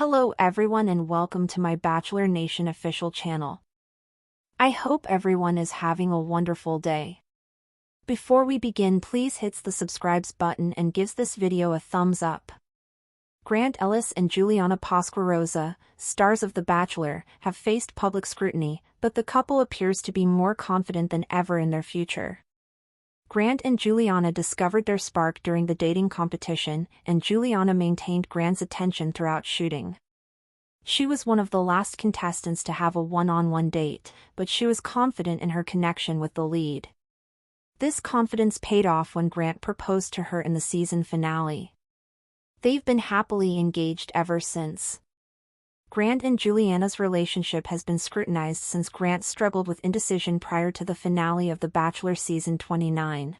Hello everyone and welcome to my Bachelor Nation official channel. I hope everyone is having a wonderful day. Before we begin, please hit the subscribe button and gives this video a thumbs up. Grant, Ellis and Juliana Pasquarosa, stars of The Bachelor, have faced public scrutiny, but the couple appears to be more confident than ever in their future. Grant and Juliana discovered their spark during the dating competition, and Juliana maintained Grant's attention throughout shooting. She was one of the last contestants to have a one-on-one date, but she was confident in her connection with the lead. This confidence paid off when Grant proposed to her in the season finale. They've been happily engaged ever since. Grant and Juliana's relationship has been scrutinized since Grant struggled with indecision prior to the finale of The Bachelor season 29.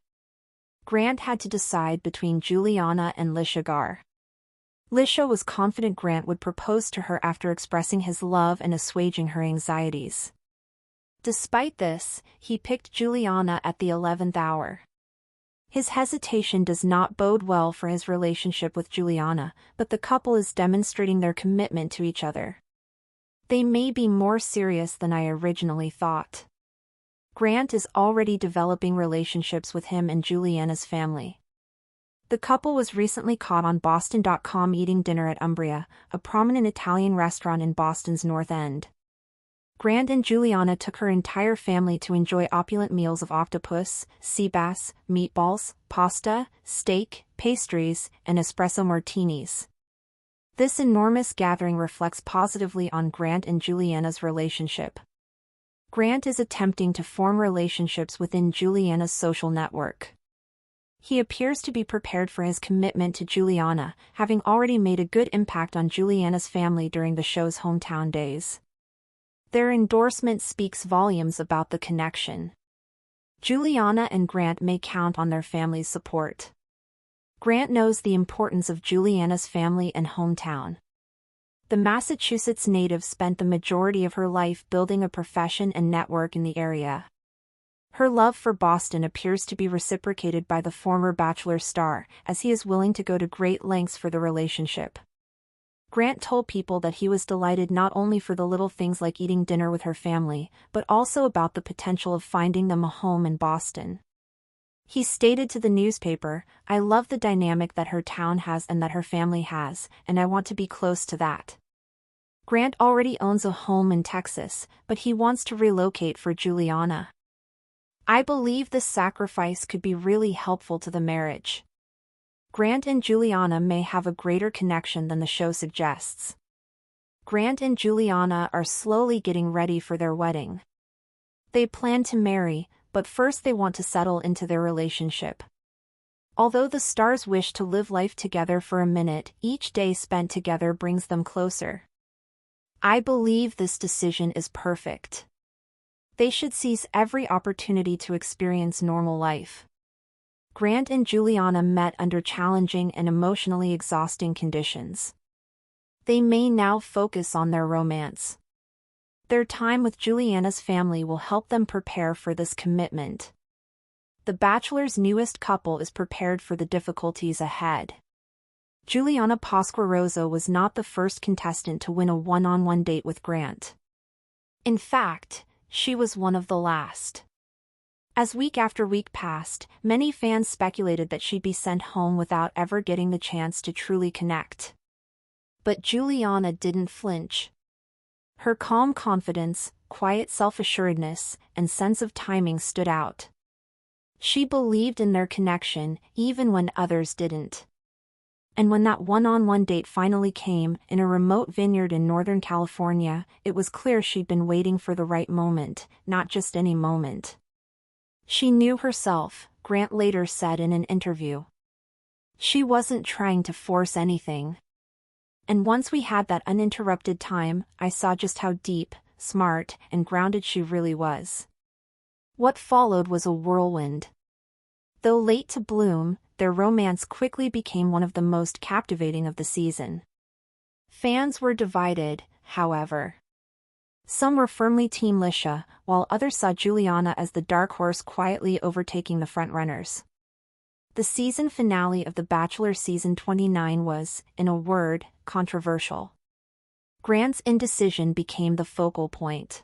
Grant had to decide between Juliana and Lisha Gar. Lisha was confident Grant would propose to her after expressing his love and assuaging her anxieties. Despite this, he picked Juliana at the 11th hour. His hesitation does not bode well for his relationship with Juliana, but the couple is demonstrating their commitment to each other. They may be more serious than I originally thought. Grant is already developing relationships with him and Juliana's family. The couple was recently caught on Boston.com eating dinner at Umbria, a prominent Italian restaurant in Boston's North End. Grant and Juliana took her entire family to enjoy opulent meals of octopus, sea bass, meatballs, pasta, steak, pastries, and espresso martinis. This enormous gathering reflects positively on Grant and Juliana's relationship. Grant is attempting to form relationships within Juliana's social network. He appears to be prepared for his commitment to Juliana, having already made a good impact on Juliana's family during the show's hometown days. Their endorsement speaks volumes about the connection. Juliana and Grant may count on their family's support. Grant knows the importance of Juliana's family and hometown. The Massachusetts native spent the majority of her life building a profession and network in the area. Her love for Boston appears to be reciprocated by the former Bachelor star, as he is willing to go to great lengths for the relationship. Grant told People that he was delighted not only for the little things like eating dinner with her family, but also about the potential of finding them a home in Boston. He stated to the newspaper, "I love the dynamic that her town has and that her family has, and I want to be close to that." Grant already owns a home in Texas, but he wants to relocate for Juliana. I believe this sacrifice could be really helpful to the marriage. Grant and Juliana may have a greater connection than the show suggests. Grant and Juliana are slowly getting ready for their wedding. They plan to marry, but first they want to settle into their relationship. Although the stars wish to live life together for a minute, each day spent together brings them closer. I believe this decision is perfect. They should seize every opportunity to experience normal life. Grant and Juliana met under challenging and emotionally exhausting conditions. They may now focus on their romance. Their time with Juliana's family will help them prepare for this commitment. The Bachelor's newest couple is prepared for the difficulties ahead. Juliana Pasquarosa was not the first contestant to win a one-on-one date with Grant. In fact, she was one of the last. As week after week passed, many fans speculated that she'd be sent home without ever getting the chance to truly connect. But Juliana didn't flinch. Her calm confidence, quiet self-assuredness, and sense of timing stood out. She believed in their connection, even when others didn't. And when that one-on-one date finally came, in a remote vineyard in Northern California, it was clear she'd been waiting for the right moment, not just any moment. She knew herself, Grant later said in an interview. She wasn't trying to force anything. And once we had that uninterrupted time, I saw just how deep, smart, and grounded she really was. What followed was a whirlwind. Though late to bloom, their romance quickly became one of the most captivating of the season. Fans were divided, however. Some were firmly Team Lisha, while others saw Juliana as the dark horse quietly overtaking the frontrunners. The season finale of The Bachelor season 29 was, in a word, controversial. Grant's indecision became the focal point.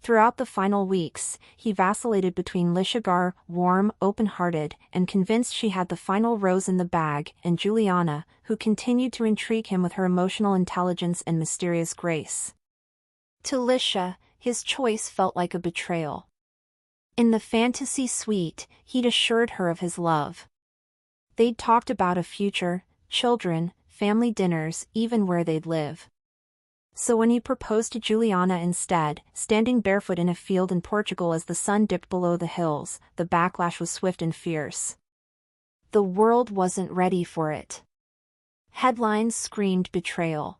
Throughout the final weeks, he vacillated between Lisha, warm, open-hearted, and convinced she had the final rose in the bag, and Juliana, who continued to intrigue him with her emotional intelligence and mysterious grace. To Lisha, his choice felt like a betrayal. In the fantasy suite, he'd assured her of his love. They'd talked about a future, children, family dinners, even where they'd live. So when he proposed to Juliana instead, standing barefoot in a field in Portugal as the sun dipped below the hills, the backlash was swift and fierce. The world wasn't ready for it. Headlines screamed betrayal.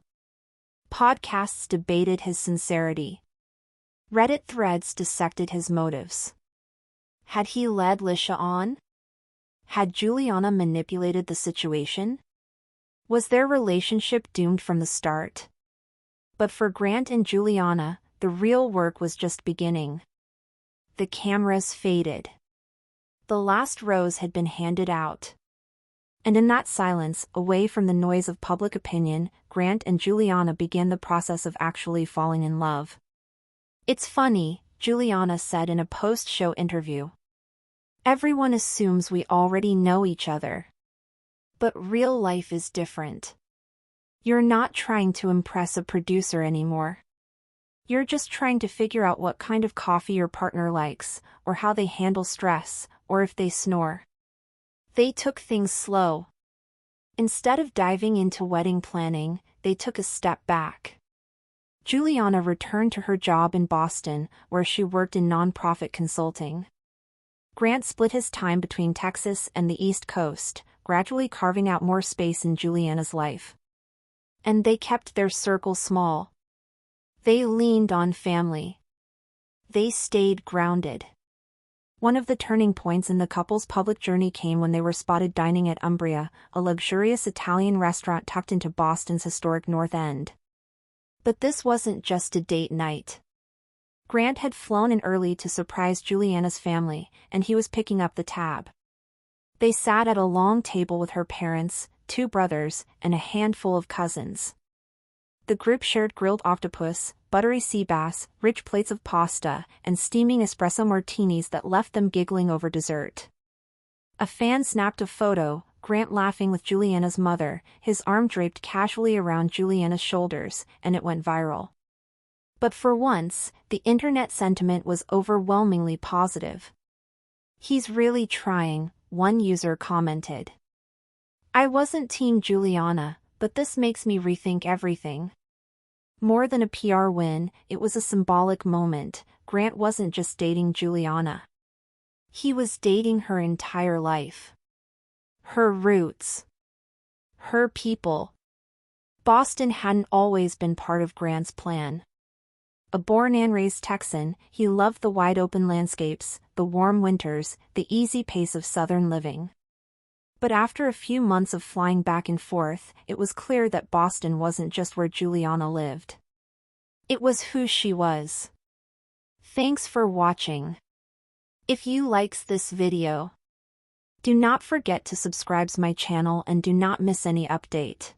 Podcasts debated his sincerity. Reddit threads dissected his motives. Had he led Lisha on? Had Juliana manipulated the situation? Was their relationship doomed from the start? But for Grant and Juliana, the real work was just beginning. The cameras faded. The last rose had been handed out. And in that silence, away from the noise of public opinion, Grant and Juliana began the process of actually falling in love. "It's funny," Juliana said in a post-show interview. "Everyone assumes we already know each other. But real life is different. You're not trying to impress a producer anymore. You're just trying to figure out what kind of coffee your partner likes, or how they handle stress, or if they snore." They took things slow. Instead of diving into wedding planning, they took a step back. Juliana returned to her job in Boston, where she worked in nonprofit consulting. Grant split his time between Texas and the East Coast, gradually carving out more space in Juliana's life. And they kept their circle small. They leaned on family. They stayed grounded. One of the turning points in the couple's public journey came when they were spotted dining at Umbria, a luxurious Italian restaurant tucked into Boston's historic North End. But this wasn't just a date night. Grant had flown in early to surprise Juliana's family, and he was picking up the tab. They sat at a long table with her parents, 2 brothers, and a handful of cousins. The group shared grilled octopus, buttery sea bass, rich plates of pasta, and steaming espresso martinis that left them giggling over dessert. A fan snapped a photo, Grant laughing with Juliana's mother, his arm draped casually around Juliana's shoulders, and it went viral. But for once, the internet sentiment was overwhelmingly positive. "He's really trying," one user commented. "I wasn't Team Juliana, but this makes me rethink everything." More than a PR win, it was a symbolic moment. Grant wasn't just dating Juliana. He was dating her entire life. Her roots. Her people. Boston hadn't always been part of Grant's plan. A born and raised Texan, he loved the wide-open landscapes, the warm winters, the easy pace of Southern living. But after a few months of flying back and forth, it was clear that Boston wasn't just where Juliana lived. It was who she was. Thanks for watching. If you likes this video, do not forget to subscribe to my channel and do not miss any update.